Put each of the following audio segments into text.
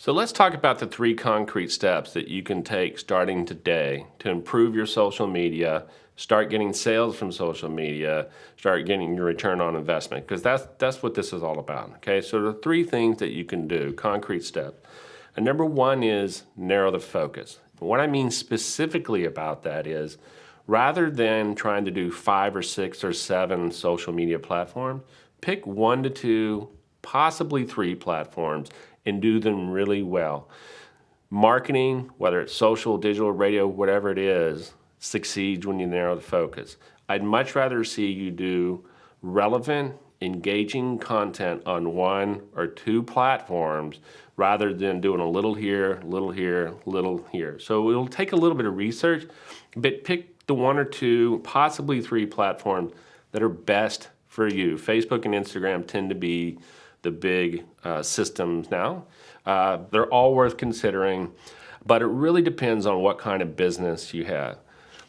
So let's talk about the 3 concrete steps that you can take starting today to improve your social media, start getting sales from social media, start getting your return on investment, because that's what this is all about. Okay, so the 3 things that you can do, concrete steps. And number 1 is narrow the focus. What I mean specifically about that is rather than trying to do 5 or 6 or 7 social media platforms, pick 1 to 2, possibly 3 platforms and do them really well. Marketing, whether it's social, digital, radio, whatever it is, succeeds when you narrow the focus. I'd much rather see you do relevant, engaging content on 1 or 2 platforms rather than doing a little here, little here, little here. So it'll take a little bit of research, but pick the 1 or 2, possibly 3 platforms that are best for you. Facebook and Instagram tend to be the big systems now. They're all worth considering, but it really depends on what kind of business you have.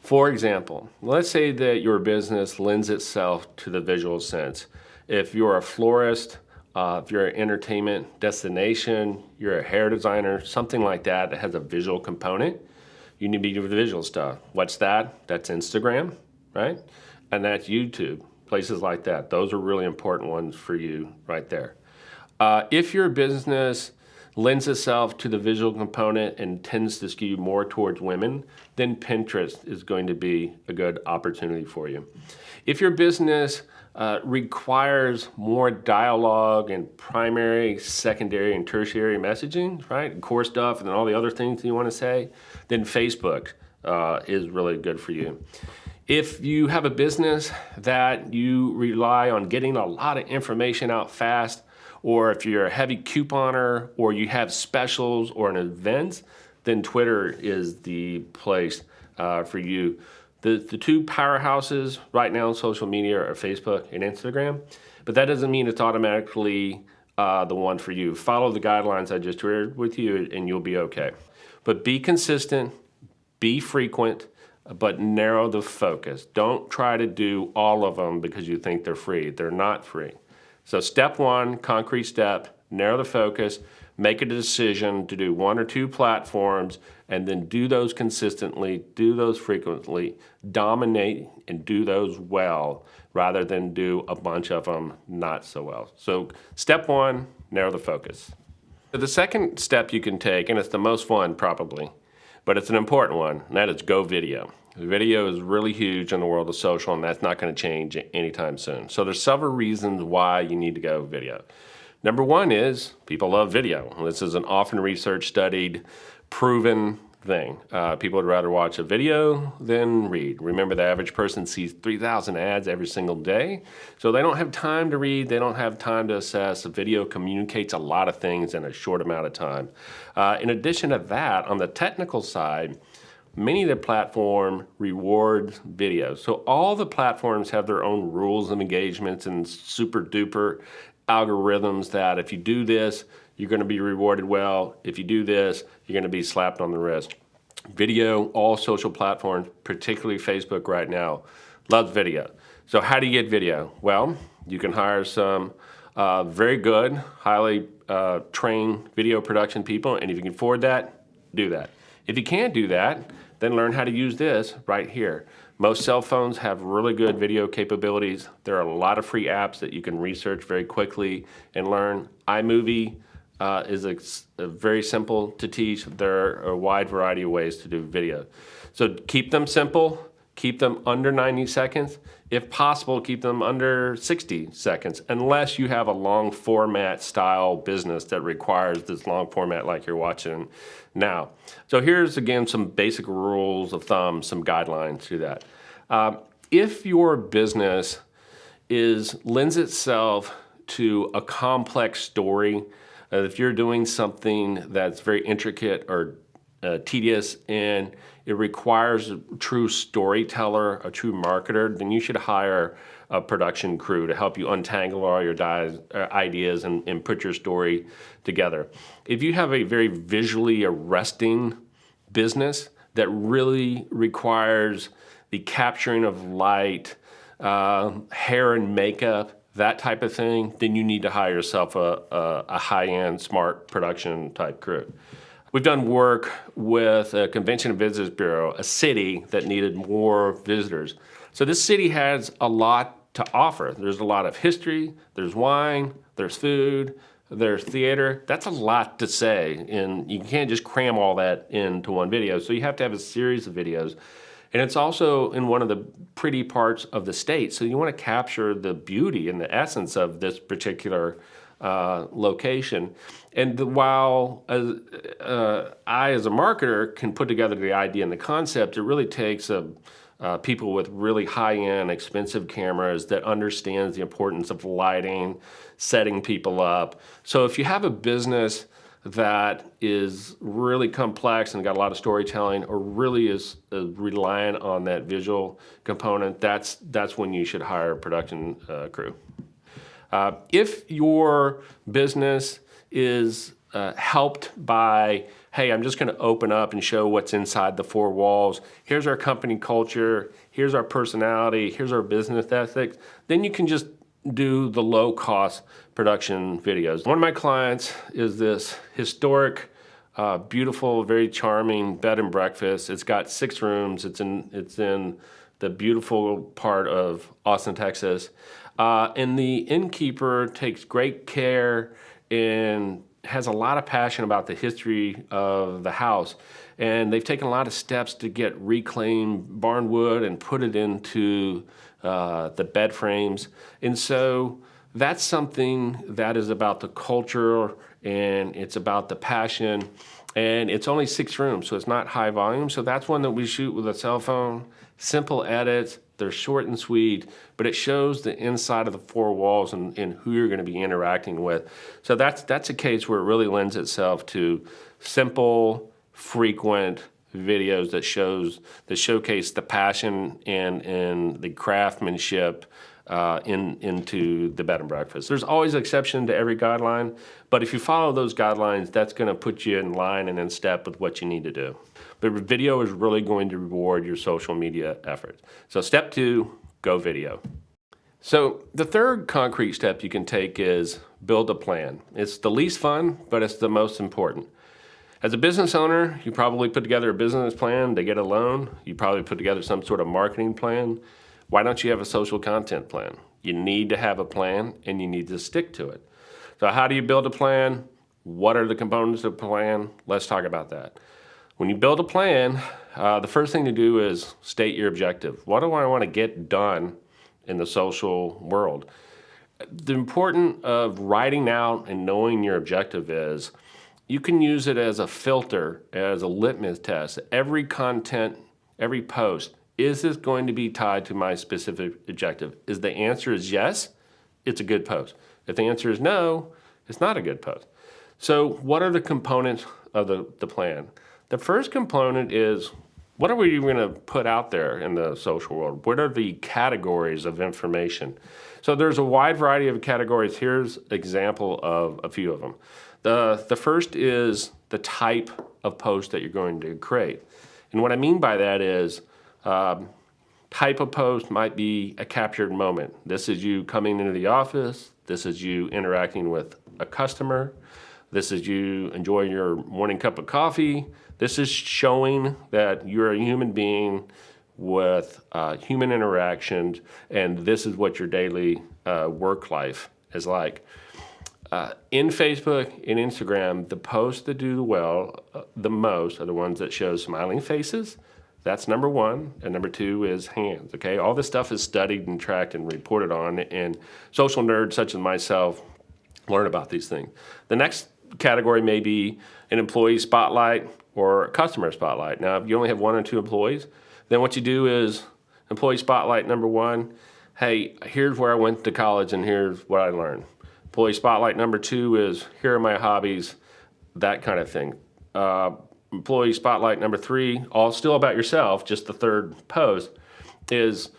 For example, let's say that your business lends itself to the visual sense. If you're a florist, if you're an entertainment destination, you're a hair designer, something like that that has a visual component, you need to be doing the visual stuff. What's that? That's Instagram, right? And that's YouTube, places like that. Those are really important ones for you right there. If your business lends itself to the visual component and tends to skew more towards women, then Pinterest is going to be a good opportunity for you. If your business requires more dialogue and primary, secondary, and tertiary messaging, right, core stuff and then all the other things that you want to say, then Facebook is really good for you. If you have a business that you rely on getting a lot of information out fast, or if you're a heavy couponer, or you have specials or an event, then Twitter is the place for you. The 2 powerhouses right now in social media are Facebook and Instagram, but that doesn't mean it's automatically the one for you. Follow the guidelines I just shared with you and you'll be okay. But be consistent, be frequent, but narrow the focus. Don't try to do all of them because you think they're free. They're not free. So step 1, concrete step, narrow the focus, make a decision to do 1 or 2 platforms, and then do those consistently, do those frequently, dominate and do those well, rather than do a bunch of them not so well. So step 1, narrow the focus. The second step you can take, and it's the most fun probably, but it's an important one, and that is go video. Video is really huge in the world of social, and that's not going to change anytime soon. So there's several reasons why you need to go video. Number 1 is people love video. This is an often research studied, proven thing. People would rather watch a video than read. Remember, the average person sees 3,000 ads every single day, so they don't have time to read, they don't have time to assess. A video communicates a lot of things in a short amount of time. In addition to that, on the technical side, many of the platform rewards video. So all the platforms have their own rules of engagements and super duper algorithms that if you do this, you're going to be rewarded well. If you do this, you're going to be slapped on the wrist. Video, all social platforms, particularly Facebook right now, loves video. So how do you get video? Well, you can hire some very good, highly trained video production people, and if you can afford that, do that. If you can't do that, then learn how to use this right here. Most cell phones have really good video capabilities. There are a lot of free apps that you can research very quickly and learn. iMovie is very simple to teach. There are a wide variety of ways to do video. So keep them simple, keep them under 90 seconds. If possible, keep them under 60 seconds, unless you have a long format style business that requires this long format like you're watching now. So here's again some basic rules of thumb, some guidelines to that. If your business lends itself to a complex story, if you're doing something that's very intricate or tedious and it requires a true storyteller, a true marketer, then you should hire a production crew to help you untangle all your ideas and put your story together. If you have a very visually arresting business that really requires the capturing of light, hair and makeup, that type of thing, then you need to hire yourself a high-end, smart production type crew. We've done work with a Convention and Visitors Bureau, a city that needed more visitors. So this city has a lot to offer. There's a lot of history, there's wine, there's food, there's theater. That's a lot to say, and you can't just cram all that into one video. So you have to have a series of videos. And it's also in one of the pretty parts of the state. So you want to capture the beauty and the essence of this particular location. And while I, as a marketer, can put together the idea and the concept, it really takes people with really high-end, expensive cameras that understands the importance of lighting, setting people up. So if you have a business that is really complex and got a lot of storytelling, or really is reliant on that visual component, that's when you should hire a production crew. If your business is helped by, hey, I'm just going to open up and show what's inside the four walls, here's our company culture, here's our personality, here's our business ethics, then you can just do the low-cost production videos. One of my clients is this historic, beautiful, very charming bed and breakfast. It's got 6 rooms. It's in the beautiful part of Austin, Texas. And the innkeeper takes great care and has a lot of passion about the history of the house. And they've taken a lot of steps to get reclaimed barn wood and put it into the bed frames. And so that's something that is about the culture, and it's about the passion. And it's only 6 rooms, so it's not high volume. So that's one that we shoot with a cell phone. Simple edits, they're short and sweet, but it shows the inside of the 4 walls and who you're going to be interacting with. So that's a case where it really lends itself to simple, frequent videos that showcase the passion and the craftsmanship into the bed and breakfast. There's always an exception to every guideline, but if you follow those guidelines, that's going to put you in line and in step with what you need to do. But video is really going to reward your social media efforts. So step 2, go video. So the third concrete step you can take is build a plan. It's the least fun, but it's the most important. As a business owner, you probably put together a business plan to get a loan. You probably put together some sort of marketing plan. Why don't you have a social content plan? You need to have a plan, and you need to stick to it. So how do you build a plan? What are the components of a plan? Let's talk about that. When you build a plan, the first thing to do is state your objective. What do I want to get done in the social world? The importance of writing out and knowing your objective is you can use it as a filter, as a litmus test. Every content, every post, is this going to be tied to my specific objective? If the answer is yes, it's a good post. If the answer is no, it's not a good post. So what are the components of the plan? The first component is, what are we going to put out there in the social world? What are the categories of information? So there's a wide variety of categories. Here's an example of a few of them. The first is the type of post that you're going to create. And what I mean by that is type of post might be a captured moment. This is you coming into the office. This is you interacting with a customer. This is you enjoying your morning cup of coffee. This is showing that you're a human being with human interactions, and this is what your daily work life is like. In Facebook and Instagram, the posts that do well the most are the ones that show smiling faces. That's number 1, and number 2 is hands, okay? All this stuff is studied and tracked and reported on, and social nerds such as myself learn about these things. The next category may be an employee spotlight or a customer spotlight. Now, if you only have 1 or 2 employees, then what you do is employee spotlight number 1, hey, here's where I went to college and here's what I learned. Employee spotlight number 2 is, here are my hobbies, that kind of thing. Employee spotlight number 3, all still about yourself, just the third post, is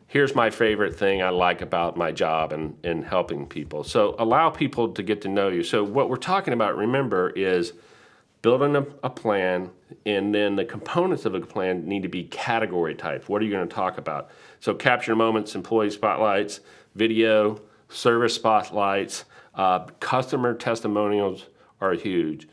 here's my favorite thing I like about my job and helping people. So allow people to get to know you. So what we're talking about, remember, is building a plan, and then the components of a plan need to be category types. What are you going to talk about? So capture moments, employee spotlights, video, service spotlights, customer testimonials are huge.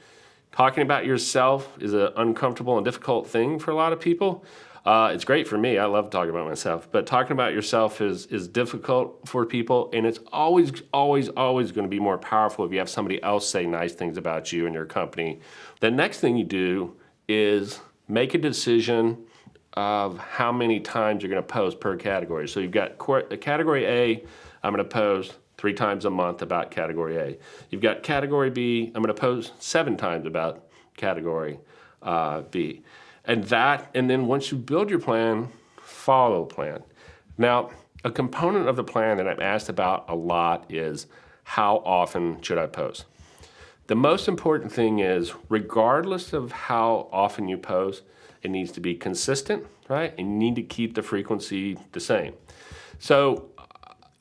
Talking about yourself is an uncomfortable and difficult thing for a lot of people. It's great for me. I love talking about myself. But talking about yourself is difficult for people, and it's always going to be more powerful if you have somebody else say nice things about you and your company. The next thing you do is make a decision of how many times you're going to post per category. So you've got category A, I'm going to post 3 times a month about category A. You've got category B, I'm going to post 7 times about category B. And then once you build your plan, follow plan. Now, a component of the plan that I'm asked about a lot is how often should I post? The most important thing is, regardless of how often you post, it needs to be consistent, right? And you need to keep the frequency the same. So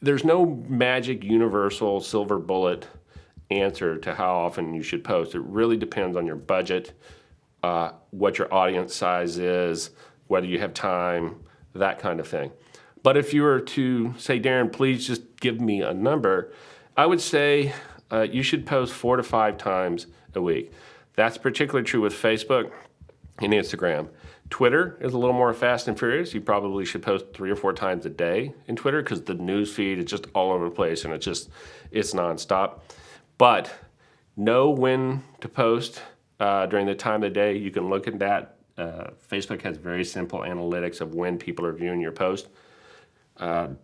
there's no magic universal silver bullet answer to how often you should post. It really depends on your budget, what your audience size is, whether you have time, that kind of thing. But if you were to say, Darren, please just give me a number, I would say you should post 4 to 5 times a week. That's particularly true with Facebook and Instagram. Twitter is a little more fast and furious. You probably should post 3 or 4 times a day in Twitter because the news feed is just all over the place and it's nonstop. But know when to post during the time of the day. You can look at that. Facebook has very simple analytics of when people are viewing your post. And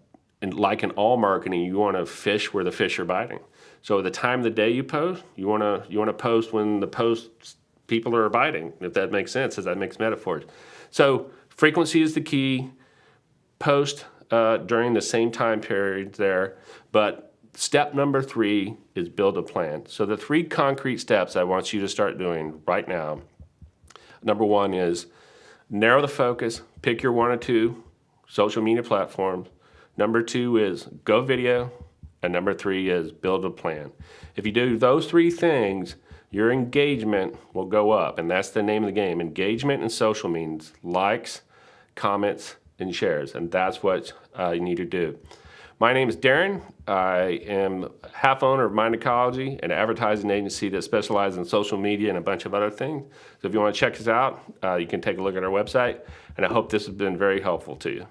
like in all marketing, you want to fish where the fish are biting. So the time of the day you post, you want to post when the posts people are biting, if that makes sense, as I mix metaphors. So frequency is the key. Post during the same time period there. But step number 3 is build a plan. So the 3 concrete steps I want you to start doing right now. Number 1 is narrow the focus, pick your 1 or 2 social media platforms. Number 2 is go video. And number 3 is build a plan. If you do those 3 things, your engagement will go up. And that's the name of the game. Engagement in social means likes, comments, and shares. And that's what you need to do. My name is Darren. I am half owner of Mind Ecology, an advertising agency that specializes in social media and a bunch of other things. So if you want to check us out, you can take a look at our website. And I hope this has been very helpful to you.